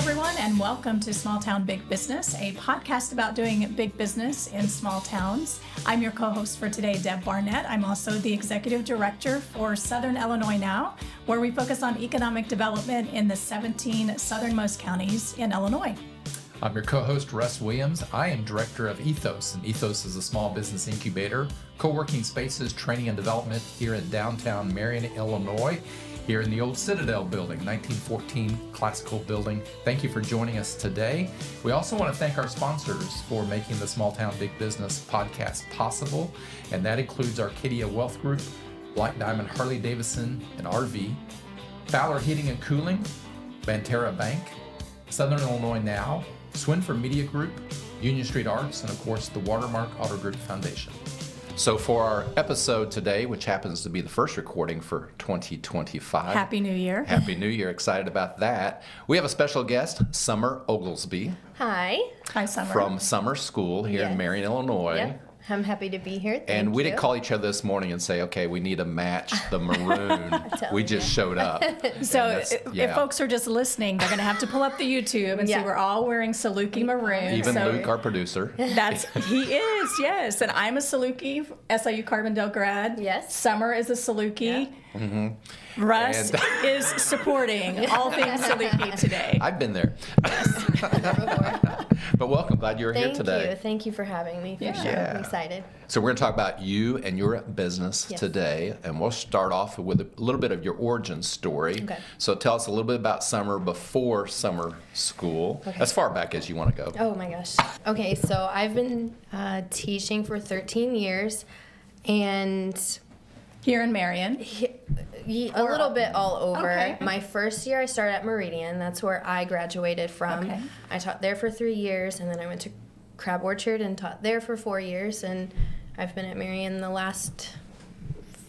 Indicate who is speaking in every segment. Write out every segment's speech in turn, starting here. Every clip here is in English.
Speaker 1: everyone, and welcome to Small Town Big Business, a podcast about doing big business in small towns. I'm your co-host for today, Deb Barnett. I'm also the executive director for Southern Illinois Now, where we focus on economic development in the 17 southernmost counties in Illinois.
Speaker 2: I'm your co-host, Russ Williams. I am director of Ethos, and Ethos is a small business incubator, co-working spaces, training and development here in downtown Marion, Illinois, here in the old Citadel building, 1914 classical building. Thank you for joining us today. We also want to thank our sponsors for making the Small Town Big Business podcast possible, and that includes Arcadia Wealth Group, Black Diamond Harley Davidson and RV, Fowler Heating and Cooling, Banterra Bank, Southern Illinois Now, Swinford Media Group, Union Street Arts, and of course the Watermark Auto Group Foundation. So for our episode today, which happens to be the first recording for 2025.
Speaker 1: Happy New Year.
Speaker 2: Happy New Year. Excited about that. We have a special guest, Sumer Oglesby.
Speaker 3: Hi.
Speaker 1: Hi, Summer.
Speaker 2: From Summer School here in Marion, Illinois.
Speaker 3: Yep. I'm happy to be here.
Speaker 2: And we didn't call each other this morning and say, okay, we need to match the maroon. We just showed up.
Speaker 1: So if folks are just listening, they're going to have to pull up the YouTube and see we're all wearing Saluki maroon.
Speaker 2: Even Luke, our producer.
Speaker 1: He is, yes. And I'm a Saluki, SIU Carbondale grad.
Speaker 3: Yes.
Speaker 1: Summer is a Saluki. Yeah. Mm-hmm. Russ is supporting all things Saluki today.
Speaker 2: I've been there. But welcome. Glad you're here today.
Speaker 3: Thank you for having me, for sure. I'm excited.
Speaker 2: So we're going to talk about you and your business today, and we'll start off with a little bit of your origin story.
Speaker 3: Okay.
Speaker 2: So tell us a little bit about Summer before summer school, as far back as you want to go.
Speaker 3: Oh my gosh. Okay, so I've been teaching for 13 years, and
Speaker 1: here in Marion?
Speaker 3: A little bit all over.
Speaker 1: Okay.
Speaker 3: My first year I started at Meridian. That's where I graduated from.
Speaker 1: Okay.
Speaker 3: I taught there for 3 years, and then I went to Crab Orchard and taught there for 4 years, and I've been at Marion the last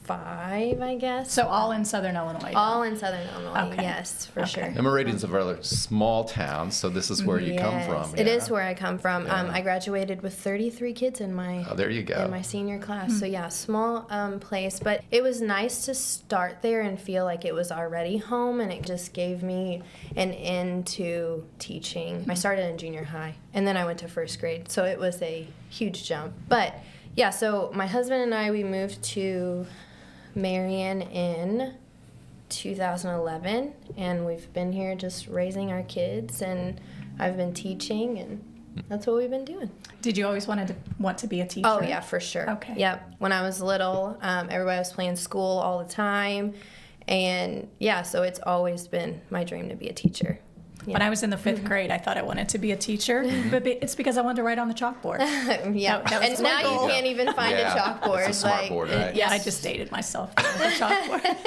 Speaker 3: 5, I guess.
Speaker 1: So all in Southern Illinois?
Speaker 3: All in Southern Illinois,
Speaker 1: okay.
Speaker 3: yes, for sure.
Speaker 2: And Meridian's a rather small town, so this is where you come from.
Speaker 3: It is where I come from. I graduated with 33 kids in my
Speaker 2: there you go.
Speaker 3: In my senior class. So small place, but it was nice to start there and feel like it was already home, and it just gave me an end to teaching. I started in junior high, and then I went to first grade, so it was a huge jump. But so my husband and I, we moved to Marion in 2011, and we've been here just raising our kids, and I've been teaching, and that's what we've been doing.
Speaker 1: Did you always want to be a teacher?
Speaker 3: Oh yeah, for sure.
Speaker 1: Okay.
Speaker 3: Yep. When I was little, everybody was playing school all the time, and so it's always been my dream to be a teacher. Yeah.
Speaker 1: When I was in the 5th grade, I thought I wanted to be a teacher, but it's because I wanted to write on the chalkboard.
Speaker 3: That was now goal. You can't even find a chalkboard.
Speaker 2: It's a smartboard, right?
Speaker 1: Yeah, I just dated myself with the chalkboard.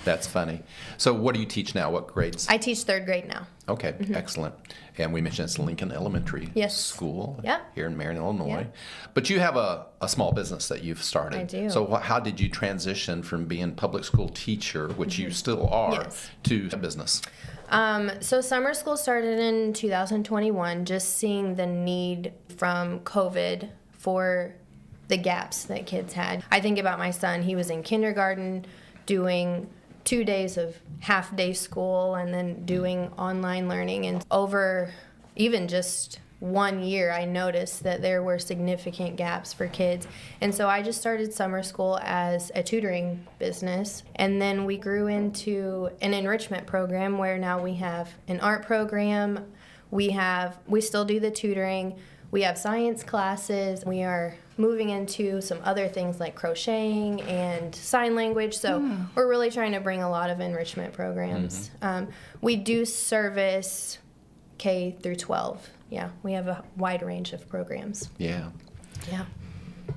Speaker 2: That's funny. So what do you teach now? What grades?
Speaker 3: I teach 3rd grade now.
Speaker 2: Okay, excellent. And we mentioned it's Lincoln Elementary School here in Marion, Illinois. But you have a small business that you've started.
Speaker 3: I do.
Speaker 2: So how did you transition from being public school teacher, which you still are, to business?
Speaker 3: So summer school started in 2021, just seeing the need from COVID for the gaps that kids had. I think about my son. He was in kindergarten doing 2 days of half-day school and then doing online learning. And over even just 1 year, I noticed that there were significant gaps for kids. And so I just started summer school as a tutoring business. And then we grew into an enrichment program where now we have an art program. We still do the tutoring. We have science classes. We are moving into some other things like crocheting and sign language. So we're really trying to bring a lot of enrichment programs. We do service K through 12. Yeah, we have a wide range of programs.
Speaker 2: Yeah.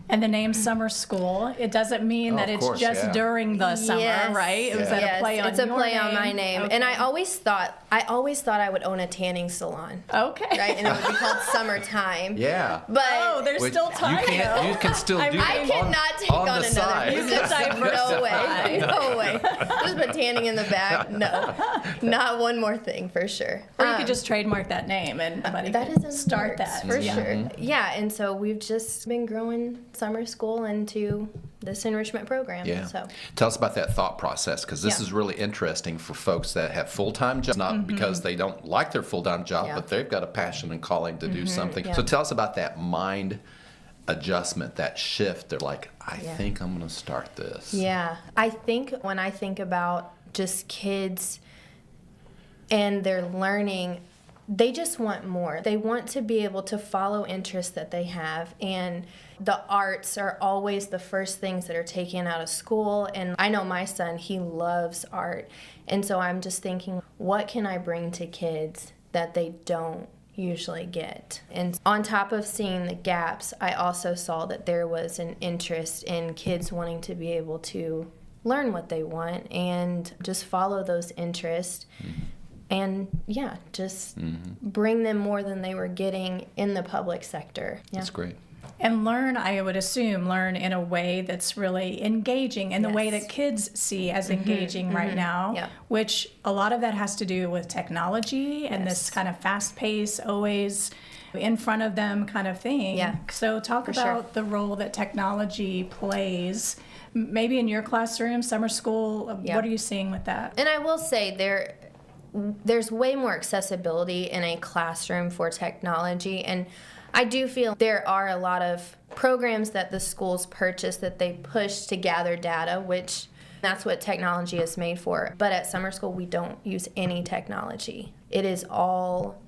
Speaker 1: And the name Summer School, it doesn't mean that it's just during the summer, right? It was a play on
Speaker 3: it's a
Speaker 1: your
Speaker 3: play
Speaker 1: name.
Speaker 3: on my name. Okay. And I always thought I would own a tanning salon.
Speaker 1: Okay.
Speaker 3: Right? And it would be called Summertime.
Speaker 2: Yeah.
Speaker 3: But
Speaker 1: there's still time.
Speaker 2: You can still do
Speaker 3: I
Speaker 2: that
Speaker 3: cannot take on another
Speaker 2: side.
Speaker 3: business. No way. No way. Just put tanning in the back. No. Not one more thing, for sure.
Speaker 1: Or you could just trademark that name and somebody could start that.
Speaker 3: For sure. Yeah, and so we've just been growing summer school into this enrichment program.
Speaker 4: Yeah.
Speaker 3: So
Speaker 4: Tell us about that thought process, because this is really interesting for folks that have full-time jobs, not because they don't like their full-time job, but they've got a passion and calling to do something.
Speaker 3: Yeah.
Speaker 4: So tell us about that mind adjustment, that shift. They're like, I think I'm going to start this.
Speaker 3: Yeah. I think when I think about just kids and their learning, they just want more. They want to be able to follow interests that they have, and the arts are always the first things that are taken out of school. And I know my son, he loves art, and so I'm just thinking, what can I bring to kids that they don't usually get? And on top of seeing the gaps, I also saw that there was an interest in kids wanting to be able to learn what they want and just follow those interests. And just bring them more than they were getting in the public sector. Yeah.
Speaker 4: That's great.
Speaker 1: And learn, I would assume, learn in a way that's really engaging, in the way that kids see as engaging right now, which a lot of that has to do with technology and this kind of fast-paced, always in front of them kind of thing.
Speaker 3: Yeah.
Speaker 1: So talk about the role that technology plays, maybe in your classroom, summer school. What are you seeing with that?
Speaker 3: And I will say there's way more accessibility in a classroom for technology, and I do feel there are a lot of programs that the schools purchase that they push to gather data, which that's what technology is made for. But at summer school, we don't use any technology. It is all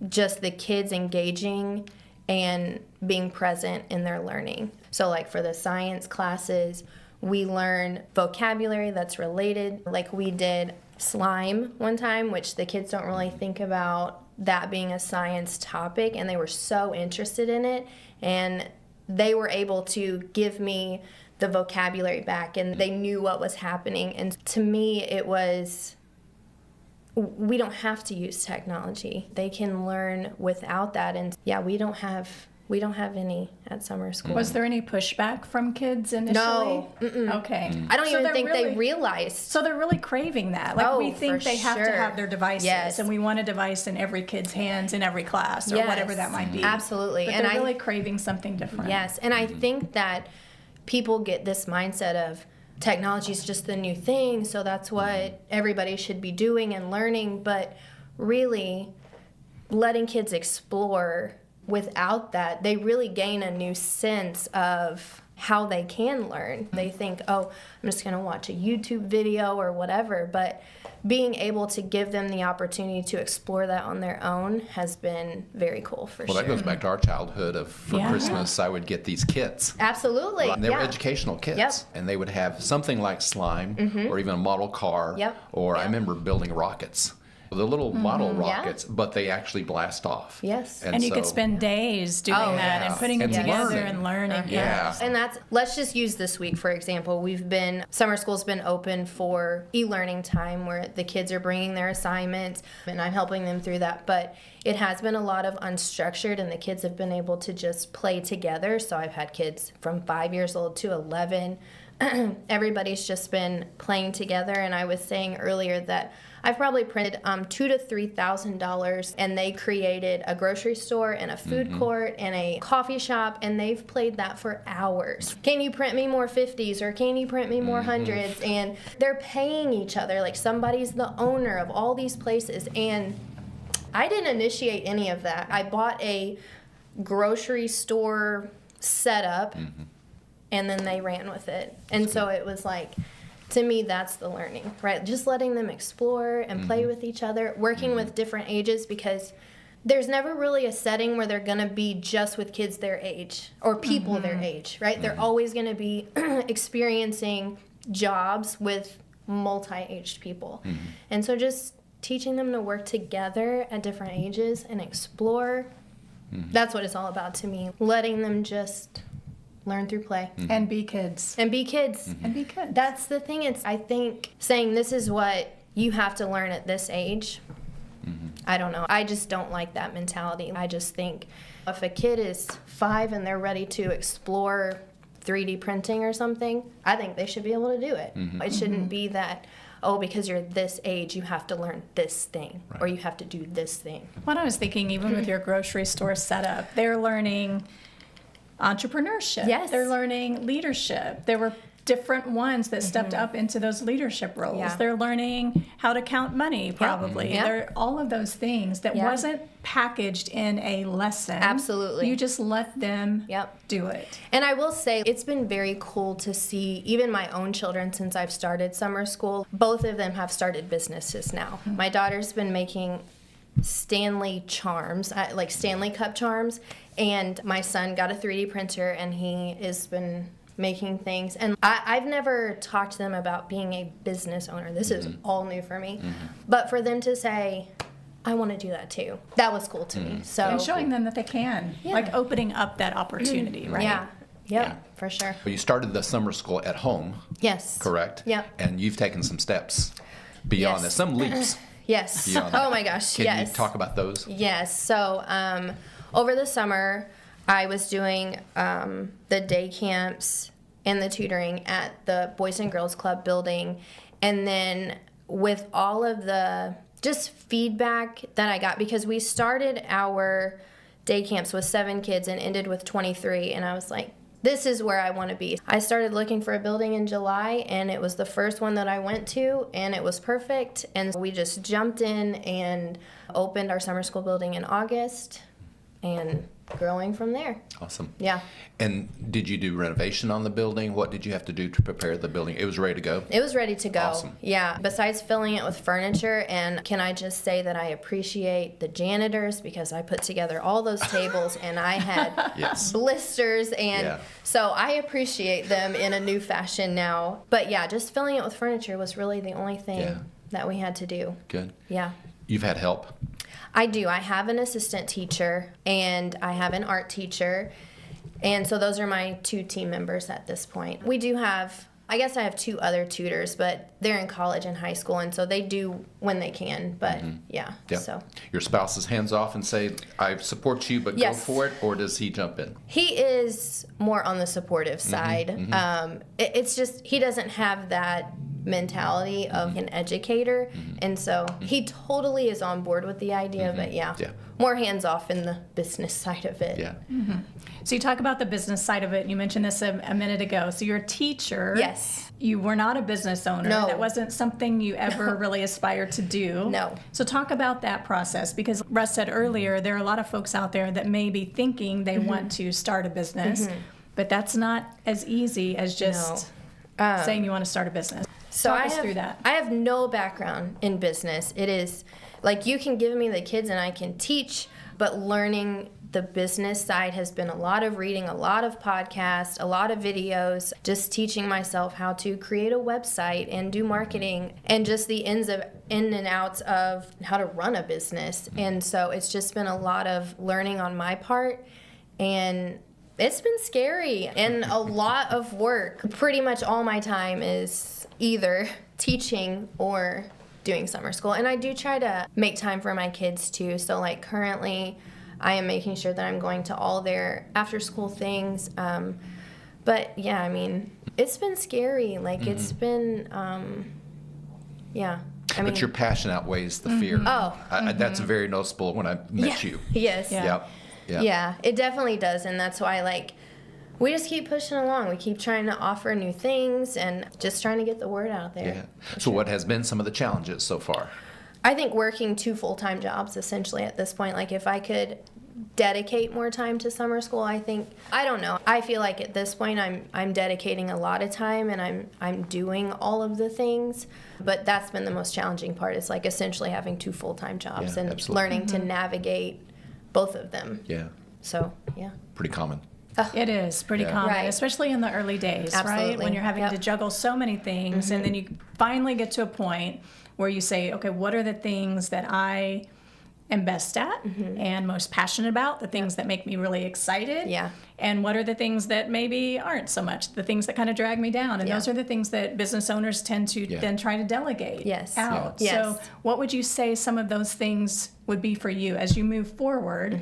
Speaker 3: just the kids engaging and being present in their learning. So like for the science classes, we learn vocabulary that's related. Like we did slime one time, which the kids don't really think about that being a science topic, and they were so interested in it, and they were able to give me the vocabulary back, and they knew what was happening. And to me, it was, we don't have to use technology. They can learn without that, and we don't have any at summer school.
Speaker 1: Was there any pushback from kids initially?
Speaker 3: No.
Speaker 1: Okay.
Speaker 3: I don't even think they realized.
Speaker 1: So they're really craving that. Like we think they have to have their devices, and we want a device in every kid's hands in every class or whatever that might be.
Speaker 3: Absolutely.
Speaker 1: But
Speaker 3: and
Speaker 1: they're really craving something different.
Speaker 3: Yes, and I think that people get this mindset of technology is just the new thing, so that's what everybody should be doing and learning, but really letting kids explore. Without that, they really gain a new sense of how they can learn. They think, oh, I'm just going to watch a YouTube video or whatever, but being able to give them the opportunity to explore that on their own has been very cool for sure.
Speaker 4: Well, that goes back to our childhood of, for Christmas, I would get these kits.
Speaker 3: Absolutely.
Speaker 4: And they were educational kits. And they would have something like slime or even a model car. Or I remember building rockets. The little model rockets, but they actually blast off.
Speaker 3: Yes.
Speaker 1: And you could spend days doing that and putting it together and learning.
Speaker 3: And let's just use this week, for example. Summer school's been open for e-learning time where the kids are bringing their assignments and I'm helping them through that. But it has been a lot of unstructured and the kids have been able to just play together. So I've had kids from 5 years old to 11. Everybody's just been playing together. And I was saying earlier that I've probably printed $2,000 to $3,000, and they created a grocery store and a food court and a coffee shop, and they've played that for hours. Can you print me more 50s, or can you print me more 100s? And they're paying each other, like somebody's the owner of all these places, and I didn't initiate any of that. I bought a grocery store setup, and then they ran with it. And so it was like, to me, that's the learning, right? Just letting them explore and play with each other, working with different ages, because there's never really a setting where they're going to be just with kids their age or people their age, right? They're always going to be experiencing jobs with multi-aged people. And so just teaching them to work together at different ages and explore, that's what it's all about to me. Letting them just learn through play.
Speaker 1: And be kids.
Speaker 3: And be kids.
Speaker 1: And be kids.
Speaker 3: That's the thing. I think saying this is what you have to learn at this age, I don't know. I just don't like that mentality. I just think if a kid is 5 and they're ready to explore 3D printing or something, I think they should be able to do it. It shouldn't be that, oh, because you're this age, you have to learn this thing, or you have to do this thing.
Speaker 1: What I was thinking, even with your grocery store setup, they're learning entrepreneurship.
Speaker 3: Yes.
Speaker 1: They're learning leadership. There were different ones that stepped up into those leadership roles.
Speaker 3: Yeah.
Speaker 1: They're learning how to count money, probably.
Speaker 3: Yep.
Speaker 1: They're all of those things that wasn't packaged in a lesson.
Speaker 3: Absolutely.
Speaker 1: You just let them do it.
Speaker 3: And I will say, it's been very cool to see even my own children since I've started summer school. Both of them have started businesses now. Mm-hmm. My daughter's been making Stanley charms, like Stanley Cup charms, and my son got a 3D printer, and he has been making things. And I've never talked to them about being a business owner. This is all new for me. But for them to say, I want to do that too, that was cool to me. So
Speaker 1: and showing them that they can, like opening up that opportunity, right?
Speaker 3: Yeah. Yep, for sure.
Speaker 4: Well, you started the summer school at home.
Speaker 3: Yes.
Speaker 4: Correct?
Speaker 3: Yep.
Speaker 4: And you've taken some steps beyond this, some leaps.
Speaker 3: Yes.
Speaker 4: Beyond that.
Speaker 3: Oh my gosh,
Speaker 4: Can you talk about those?
Speaker 3: Yes. So over the summer, I was doing the day camps and the tutoring at the Boys and Girls Club building. And then with all of the just feedback that I got, because we started our day camps with 7 kids and ended with 23. And I was like, this is where I want to be. I started looking for a building in July, and it was the first one that I went to, and it was perfect. And we just jumped in and opened our summer school building in August, and growing from there.
Speaker 4: Awesome.
Speaker 3: Yeah.
Speaker 4: And did you do renovation on the building? What did you have to do to prepare the building? It was ready to go?
Speaker 3: It was ready to go.
Speaker 4: Awesome.
Speaker 3: Yeah. Besides filling it with furniture, and can I just say that I appreciate the janitors, because I put together all those tables and I had blisters, and so I appreciate them in a new fashion now. But yeah, just filling it with furniture was really the only thing that we had to do.
Speaker 4: Good.
Speaker 3: Yeah.
Speaker 4: You've had help?
Speaker 3: I do. I have an assistant teacher, and I have an art teacher. And so those are my 2 team members at this point. We do have, I guess I have 2 other tutors, but they're in college and high school, and so they do when they can. But so.
Speaker 4: Your spouse is hands off and say, I support you, but go for it, or does he jump in?
Speaker 3: He is more on the supportive side. It's just, he doesn't have that mentality of an educator, and so he totally is on board with the idea, but more hands off in the business side of it.
Speaker 4: Yeah.
Speaker 1: So you talk about the business side of it. You mentioned this a minute ago. So you're a teacher.
Speaker 3: Yes.
Speaker 1: You were not a business owner.
Speaker 3: No.
Speaker 1: That wasn't something you ever really aspired to do.
Speaker 3: No.
Speaker 1: So talk about that process, because Russ said earlier, there are a lot of folks out there that may be thinking they want to start a business, but that's not as easy as just saying you want to start a business.
Speaker 3: So
Speaker 1: Talk us through that.
Speaker 3: I have no background in business. It is like, you can give me the kids and I can teach, but learning the business side has been a lot of reading, a lot of podcasts, a lot of videos, just teaching myself how to create a website and do marketing, and just the in and outs of how to run a business. And so it's just been a lot of learning on my part, and it's been scary and a lot of work. Pretty much all my time is either teaching or doing summer school. And I do try to make time for my kids too. So like currently I am making sure that I'm going to all their after school things. But yeah, I mean, it's been scary. Like it's been,
Speaker 4: But your passion outweighs the fear. That's very noticeable when I met you.
Speaker 3: Yes.
Speaker 4: Yep.
Speaker 3: Yeah, it definitely does. And that's why, we just keep pushing along. We keep trying to offer new things and just trying to get the word out there.
Speaker 4: Yeah. So what has been some of the challenges so far?
Speaker 3: I think working 2 full-time jobs essentially at this point. Like, if I could dedicate more time to summer school, I don't know. I feel like at this point I'm dedicating a lot of time, and I'm doing all of the things. But that's been the most challenging part, is like essentially having 2 full-time jobs and
Speaker 4: absolutely.
Speaker 3: learning to navigate both of them.
Speaker 4: Yeah.
Speaker 3: So, yeah.
Speaker 4: Pretty common.
Speaker 1: It is pretty common,
Speaker 3: Right.
Speaker 1: especially in the early days, right?
Speaker 3: Absolutely.
Speaker 1: When you're having to juggle so many things, and then you finally get to a point where you say, okay, what are the things that I am best at and most passionate about, the things that make me really excited, and what are the things that maybe aren't so much, the things that kind of drag me down, and those are the things that business owners tend to then try to delegate out.
Speaker 3: Yes.
Speaker 1: So what would you say some of those things would be for you as you move forward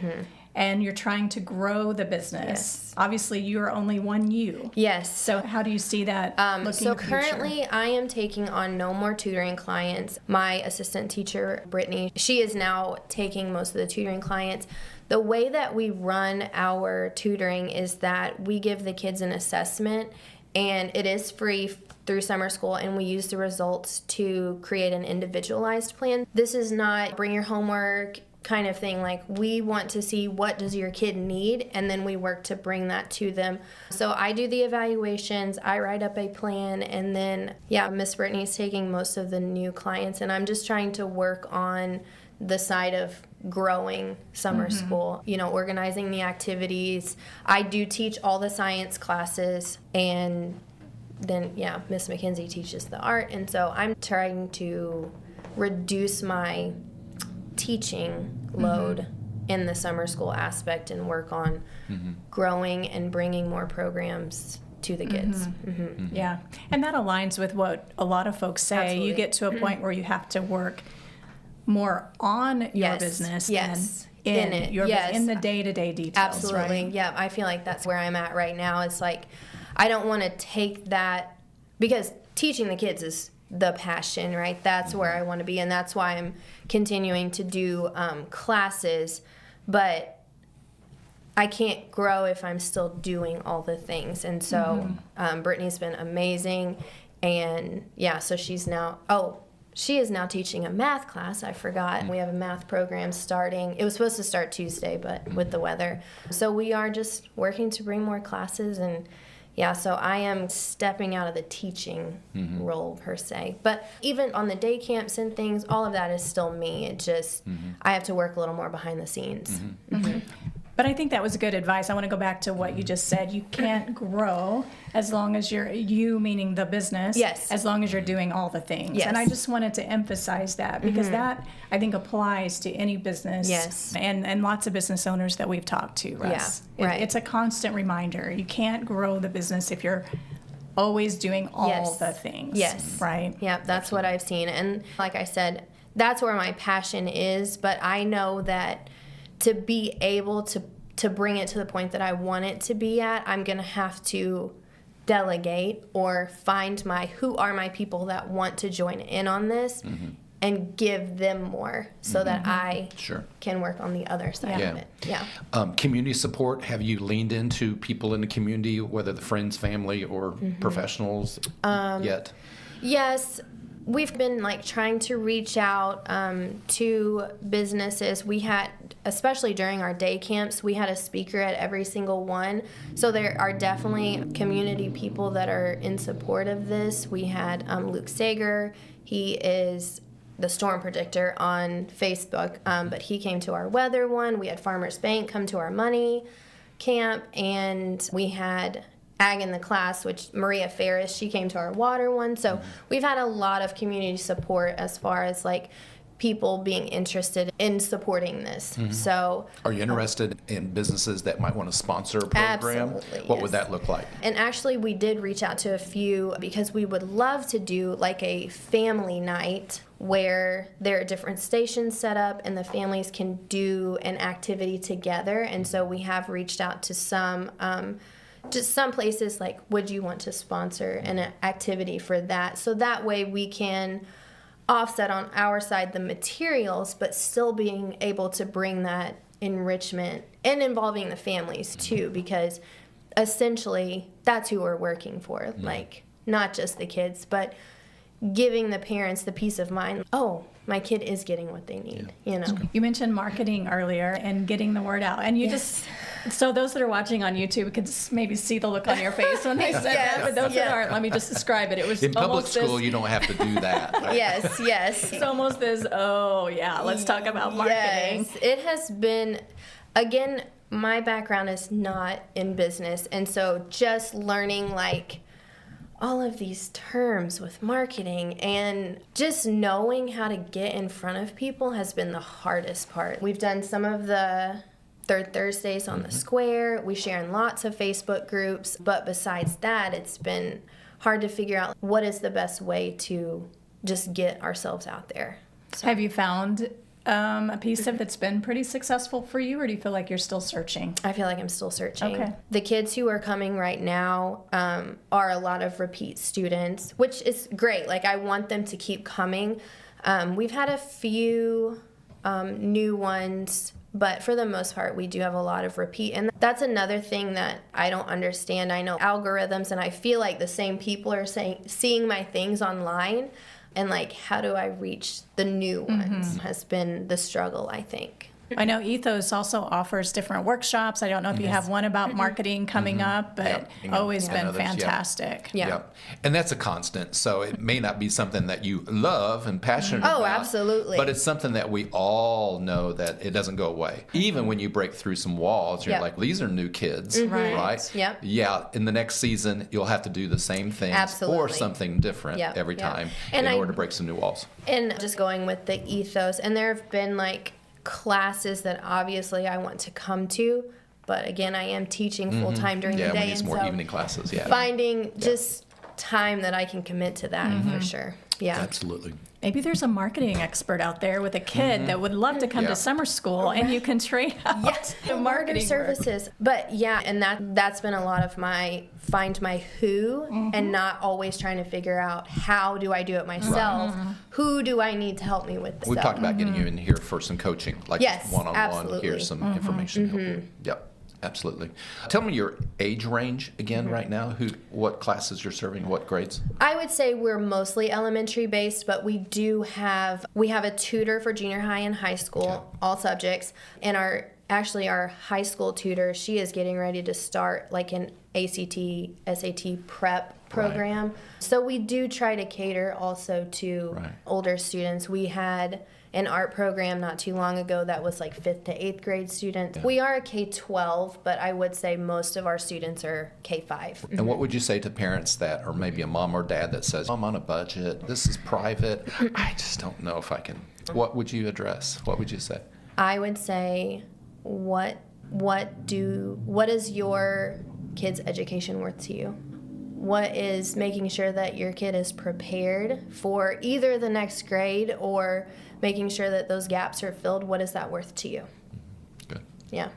Speaker 1: and you're trying to grow the business.
Speaker 3: Yes.
Speaker 1: Obviously, you're only one you.
Speaker 3: Yes.
Speaker 1: So how do you see that looking
Speaker 3: So
Speaker 1: in the future?
Speaker 3: currently I am taking on no more tutoring clients. My assistant teacher, Brittany, she is now taking most of the tutoring clients. The way that we run our tutoring is that we give the kids an assessment, and it is free through summer school, and we use the results to create an individualized plan. This is not bring your homework kind of thing. Like, we want to see what does your kid need, and then we work to bring that to them. So I do the evaluations, I write up a plan, and then Miss Brittany's taking most of the new clients, and I'm just trying to work on the side of growing summer school, organizing the activities. I do teach all the science classes, and then Miss McKenzie teaches the art, and so I'm trying to reduce my teaching load in the summer school aspect and work on growing and bringing more programs to the kids.
Speaker 1: Yeah, and that aligns with what a lot of folks say.
Speaker 3: Absolutely.
Speaker 1: You get to a point where you have to work more on your
Speaker 3: Yes.
Speaker 1: business
Speaker 3: Yes.
Speaker 1: than
Speaker 3: In it.
Speaker 1: your
Speaker 3: Yes.
Speaker 1: in the day-to-day details.
Speaker 3: Absolutely.
Speaker 1: Right?
Speaker 3: Yeah, I feel like that's where I'm at right now. It's like I don't want to take that, because teaching the kids is the passion, right? That's where I want to be, and that's why I'm continuing to do classes, but I can't grow if I'm still doing all the things. And so Brittany's been amazing, and so she is now teaching a math class. I forgot. We have a math program starting. It was supposed to start Tuesday, but with the weather. So we are just working to bring more classes, and so I am stepping out of the teaching role per se. But even on the day camps and things, all of that is still me. It just, I have to work a little more behind the scenes.
Speaker 1: But I think that was good advice. I want to go back to what you just said. You can't grow as long as you meaning the business,
Speaker 3: Yes.
Speaker 1: as long as you're doing all the things.
Speaker 3: Yes.
Speaker 1: And I just wanted to emphasize that, because that, I think, applies to any business.
Speaker 3: Yes.
Speaker 1: And lots of business owners that we've talked to, Russ.
Speaker 3: Yeah, right.
Speaker 1: It's a constant reminder. You can't grow the business if you're always doing all
Speaker 3: Yes.
Speaker 1: the things.
Speaker 3: Yes.
Speaker 1: Right?
Speaker 3: Yeah, that's what I've seen. And like I said, that's where my passion is, but I know that to be able to bring it to the point that I want it to be at, I'm going to have to delegate or find who are my people that want to join in on this and give them more so that I can work on the other side of it. Yeah.
Speaker 4: Community support, have you leaned into people in the community, whether the friends, family, or professionals yet?
Speaker 3: Yes. We've been trying to reach out to businesses. We had, especially during our day camps, we had a speaker at every single one. So there are definitely community people that are in support of this. We had Luke Sager. He is the storm predictor on Facebook, but he came to our weather one. We had Farmers Bank come to our money camp, and we had Ag in the Class, which Maria Ferris, she came to our water one. So we've had a lot of community support as far as people being interested in supporting this. So
Speaker 4: are you interested in businesses that might want to sponsor a program?
Speaker 3: Absolutely,
Speaker 4: What would that look like?
Speaker 3: And actually, we did reach out to a few, because we would love to do a family night where there are different stations set up and the families can do an activity together. And so we have reached out to some just some places, would you want to sponsor an activity for that? So that way we can offset on our side the materials, but still being able to bring that enrichment and involving the families too, because essentially that's who we're working for. Not just the kids, but giving the parents the peace of mind. Oh, my kid is getting what they need,
Speaker 1: You mentioned marketing earlier and getting the word out. And you so those that are watching on YouTube could maybe see the look on your face when they said that. But those that aren't, let me just describe it. It was
Speaker 4: in public
Speaker 1: almost
Speaker 4: school, you don't have to do that. Right?
Speaker 3: Yes.
Speaker 1: It's almost this, let's talk about marketing.
Speaker 3: Yes, it has been, again, my background is not in business. And so just learning all of these terms with marketing and just knowing how to get in front of people has been the hardest part. We've done some of the Third Thursdays on the square. We share in lots of Facebook groups. But besides that, it's been hard to figure out what is the best way to just get ourselves out there. So.
Speaker 1: Have you found a piece of that's been pretty successful for you, or do you feel like you're still searching?
Speaker 3: I feel like I'm still searching.
Speaker 1: Okay.
Speaker 3: The kids who are coming right now are a lot of repeat students, which is great. Like, I want them to keep coming. We've had a few new ones, but for the most part, we do have a lot of repeat. And that's another thing that I don't understand. I know algorithms, and I feel like the same people are seeing my things online. And, like, how do I reach the new ones has been the struggle, I think.
Speaker 1: I know Ethos also offers different workshops. I don't know if you have one about marketing coming up, but always been fantastic.
Speaker 3: Yeah.
Speaker 4: And that's a constant. So it may not be something that you love and passionate about.
Speaker 3: Oh, absolutely.
Speaker 4: But it's something that we all know that it doesn't go away. Even when you break through some walls, you're like, these are new kids, right?
Speaker 3: Yep.
Speaker 4: Yeah, in the next season, you'll have to do the same things
Speaker 3: Absolutely.
Speaker 4: or something different every time in order to break some new walls.
Speaker 3: And just going with the ethos, and there have been, like, classes that obviously I want to come to, but again, I am teaching full-time during the day.
Speaker 4: Yeah, we need some
Speaker 3: and
Speaker 4: more evening classes,
Speaker 3: finding just time that I can commit to that for sure. Yeah.
Speaker 4: Absolutely.
Speaker 1: Maybe there's a marketing expert out there with a kid that would love to come to summer school, and you can train out the marketing
Speaker 3: services. But yeah, and that's been a lot of my find my who and not always trying to figure out how do I do it myself. Who do I need to help me with this?
Speaker 4: We've talked about getting you in here for some coaching, like one-on-one,
Speaker 3: absolutely.
Speaker 4: here's some information to help you. Yep. Absolutely. Tell me your age range again right now. What classes you're serving, what grades?
Speaker 3: I would say we're mostly elementary based, but we have a tutor for junior high and high school, all subjects. And our high school tutor, she is getting ready to start like an ACT, SAT prep program. Right. So we do try to cater also to older students. We had an art program not too long ago that was like 5th to 8th grade students. We are a K-12, but I would say most of our students are K-5.
Speaker 4: And what would you say to parents that, or maybe a mom or dad that says, I'm on a budget, this is private, I just don't know if I can. What would you address? What would you say?
Speaker 3: I would say, what is your kid's education worth to you? What is making sure that your kid is prepared for either the next grade or making sure that those gaps are filled? What is that worth to you?
Speaker 4: Good.
Speaker 3: Yeah.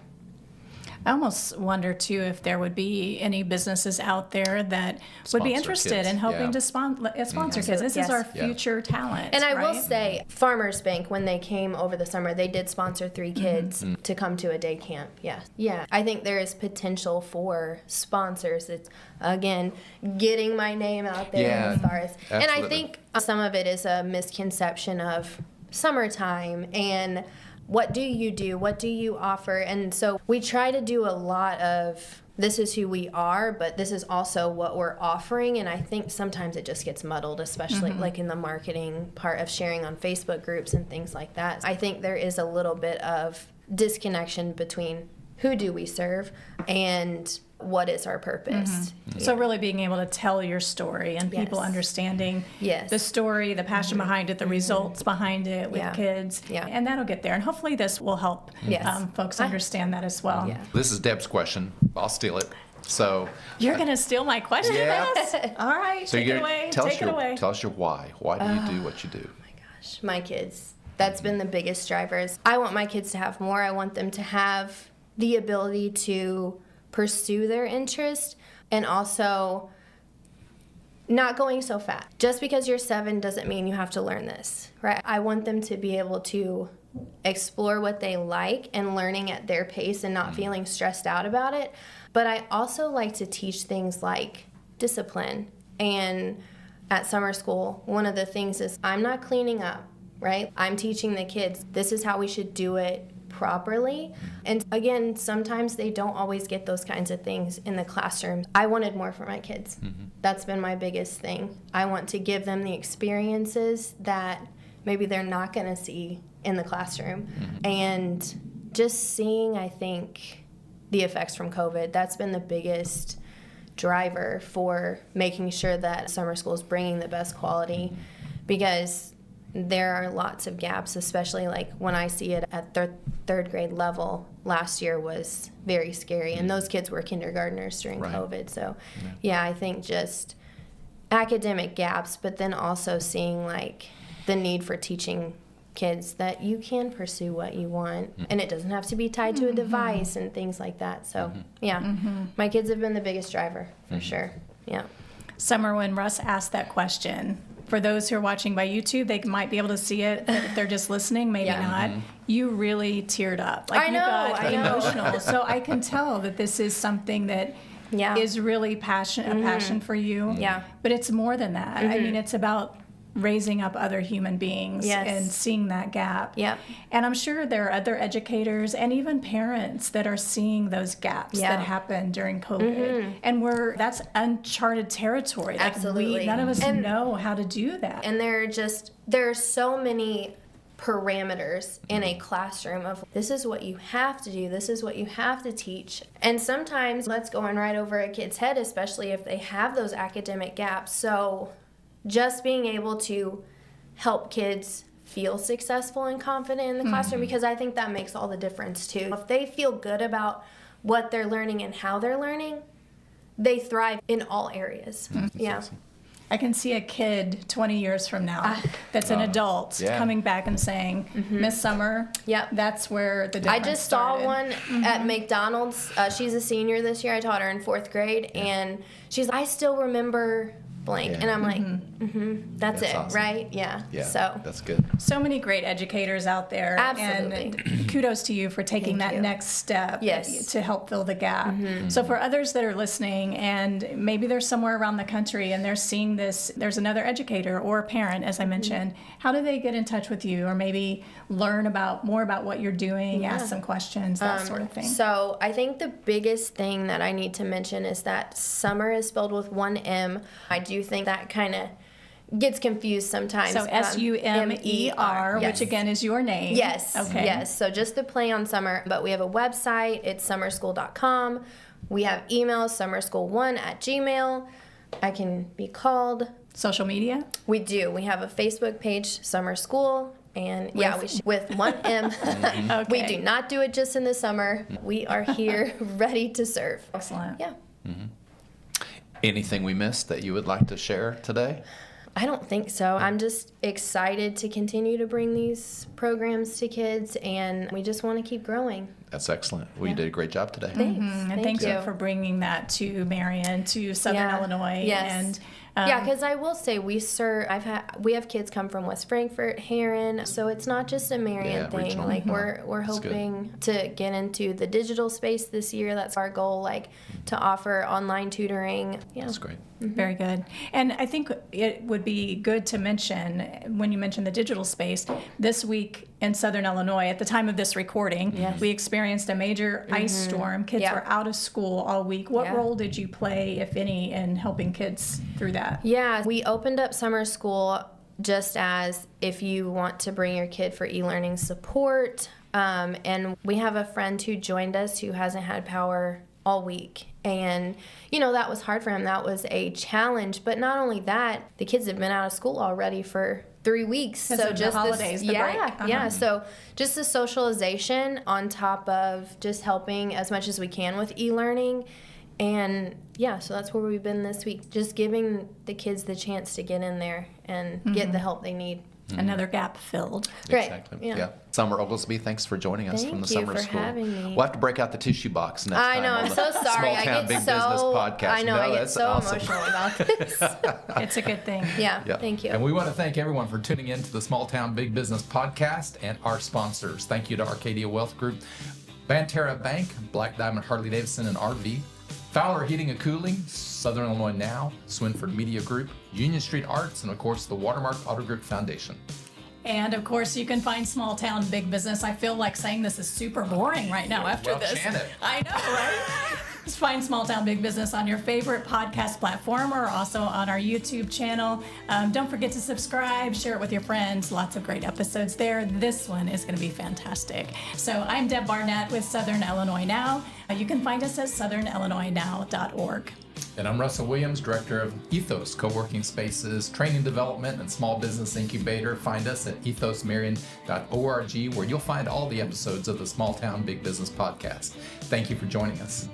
Speaker 1: I almost wonder, too, if there would be any businesses out there that would be interested in helping to sponsor kids. This is our future talent.
Speaker 3: And I will say, Farmers Bank, when they came over the summer, they did sponsor 3 kids to come to a day camp. Yeah. I think there is potential for sponsors. It's, again, getting my name out there as far as.
Speaker 4: Absolutely.
Speaker 3: And I think some of it is a misconception of summertime and what do you do? What do you offer? And so we try to do a lot of this is who we are, but this is also what we're offering. And I think sometimes it just gets muddled, especially like in the marketing part of sharing on Facebook groups and things like that. I think there is a little bit of disconnection between who do we serve and what is our purpose.
Speaker 1: So really being able to tell your story and people understanding the story, the passion behind it, the results behind it with kids. And that'll get there. And hopefully this will help folks understand that as well.
Speaker 4: This is Deb's question. I'll steal it. So
Speaker 1: you're going to steal my question? All right,
Speaker 4: so
Speaker 1: take it away.
Speaker 4: Tell us your why. Why do you do what you do?
Speaker 3: Oh my gosh, my kids. That's been the biggest drivers. I want my kids to have more. I want them to have the ability to pursue their interest and also not going so fast. Just because you're 7 doesn't mean you have to learn this, right? I want them to be able to explore what they like and learning at their pace and not feeling stressed out about it. But I also like to teach things like discipline. And at summer school, one of the things is I'm not cleaning up, right? I'm teaching the kids this is how we should do it properly. And again, sometimes they don't always get those kinds of things in the classroom. I wanted more for my kids. That's been my biggest thing. I want to give them the experiences that maybe they're not going to see in the classroom. And just seeing, I think, the effects from COVID, that's been the biggest driver for making sure that summer school is bringing the best quality, because there are lots of gaps, especially like when I see it at third grade level. Last year was very scary, and those kids were kindergartners during COVID. So I think just academic gaps, but then also seeing like the need for teaching kids that you can pursue what you want, and it doesn't have to be tied to a device and things like that. So, my kids have been the biggest driver for sure. Yeah.
Speaker 1: Summer, when Russ asked that question, for those who are watching by YouTube, they might be able to see it. If they're just listening, maybe not. You really teared up. Like,
Speaker 3: I know,
Speaker 1: you got
Speaker 3: I know.
Speaker 1: emotional. So I can tell that this is something that is really a passion for you.
Speaker 3: Yeah.
Speaker 1: But it's more than that. I mean, it's about raising up other human beings and seeing that gap.
Speaker 3: Yep.
Speaker 1: And I'm sure there are other educators and even parents that are seeing those gaps that happen during COVID. And that's uncharted territory. Like,
Speaker 3: Absolutely.
Speaker 1: none of us know how to do that.
Speaker 3: And there are so many parameters in a classroom of this is what you have to do, this is what you have to teach. And sometimes that's going right over a kid's head, especially if they have those academic gaps. So just being able to help kids feel successful and confident in the classroom, because I think that makes all the difference too. If they feel good about what they're learning and how they're learning, they thrive in all areas. Yeah.
Speaker 4: Awesome.
Speaker 1: I can see a kid 20 years from now that's an adult coming back and saying, Miss Summer, that's where the difference
Speaker 3: I just
Speaker 1: started.
Speaker 3: saw one at McDonald's. She's a senior this year. I taught her in 4th grade, and she's, I still remember blank. And I'm like, that's it,
Speaker 4: awesome.
Speaker 3: right? Yeah. So
Speaker 4: that's good.
Speaker 1: So many great educators out there.
Speaker 3: Absolutely.
Speaker 1: And kudos to you for taking
Speaker 3: Thank
Speaker 1: that
Speaker 3: you.
Speaker 1: next step
Speaker 3: Yes.
Speaker 1: to help fill the gap. So for others that are listening, and maybe they're somewhere around the country and they're seeing this, there's another educator or a parent, as I mentioned, how do they get in touch with you, or maybe learn more about what you're doing, ask some questions, that sort of thing?
Speaker 3: So I think the biggest thing that I need to mention is that Summer is spelled with one M. I do think that kind of gets confused sometimes.
Speaker 1: So Sumer, which again is your name.
Speaker 3: Yes.
Speaker 1: Okay.
Speaker 3: Yes. So just the play on Summer. But we have a website. It's summerschool.com. We have email, summerschool1@gmail. I can be called.
Speaker 1: Social media?
Speaker 3: We do. We have a Facebook page, Summer School. And with one M.
Speaker 1: Okay.
Speaker 3: We do not do it just in the summer. We are here ready to serve.
Speaker 1: Excellent.
Speaker 3: Yeah.
Speaker 4: Anything we missed that you would like to share today?
Speaker 3: I don't think so. I'm just excited to continue to bring these programs to kids, and we just want to keep growing.
Speaker 4: That's excellent. Well, you did a great job today.
Speaker 3: Thanks.
Speaker 1: And thank you for bringing that to Marion, to Southern Illinois.
Speaker 3: Yes.
Speaker 1: And
Speaker 3: because I will say we have kids come from West Frankfort, Heron, so it's not just a Marion thing.
Speaker 4: regional.
Speaker 3: Like we're hoping to get into the digital space this year. That's our goal, like to offer online tutoring. Yeah.
Speaker 4: That's great.
Speaker 1: Very good. And I think it would be good to mention, when you mentioned the digital space, this week in Southern Illinois, at the time of this recording, we experienced a major ice storm. Kids were out of school all week. What role did you play, if any, in helping kids through that?
Speaker 3: Yeah, we opened up summer school just as if you want to bring your kid for e-learning support. And we have a friend who joined us who hasn't had power all week. And, that was hard for him. That was a challenge. But not only that, the kids have been out of school already for 3 weeks. So just
Speaker 1: the holidays, the break.
Speaker 3: So just the socialization on top of just helping as much as we can with e-learning. And so that's where we've been this week, just giving the kids the chance to get in there and get the help they need.
Speaker 1: Another gap filled.
Speaker 4: Exactly.
Speaker 3: Right. Yeah.
Speaker 4: Sumer Oglesby, thanks for joining us from the
Speaker 3: Thank you
Speaker 4: summer
Speaker 3: for
Speaker 4: school.
Speaker 3: having me.
Speaker 4: We'll have to break out the tissue box next time.
Speaker 3: I know, I'm so sorry.
Speaker 4: Small Town Big Business podcast.
Speaker 3: I know,
Speaker 4: No,
Speaker 3: I get
Speaker 4: that's
Speaker 3: so
Speaker 4: awesome.
Speaker 3: emotional about this.
Speaker 1: It's a good thing.
Speaker 3: Yeah,
Speaker 4: Yeah.
Speaker 3: thank you.
Speaker 2: And we want to thank everyone for tuning in to the Small Town Big Business podcast and our sponsors. Thank you to Arcadia Wealth Group, Banterra Bank, Black Diamond Harley Davidson and RV, Fowler Heating and Cooling, Southern Illinois Now, Swinford Media Group, Union Street Arts, and of course the Watermark Auto Group Foundation.
Speaker 1: And of course, you can find Small Town Big Business. I feel like saying this is super boring right now after this.
Speaker 2: Chant it.
Speaker 1: I know, right? Just find Small Town Big Business on your favorite podcast platform or also on our YouTube channel. Don't forget to subscribe, share it with your friends. Lots of great episodes there. This one is going to be fantastic. So I'm Deb Barnett with Southern Illinois Now. You can find us at southernillinoisnow.org.
Speaker 2: And I'm Russell Williams, Director of Ethos, Co-working Spaces, Training Development, and Small Business Incubator. Find us at ethosmarion.org, where you'll find all the episodes of the Small Town Big Business podcast. Thank you for joining us.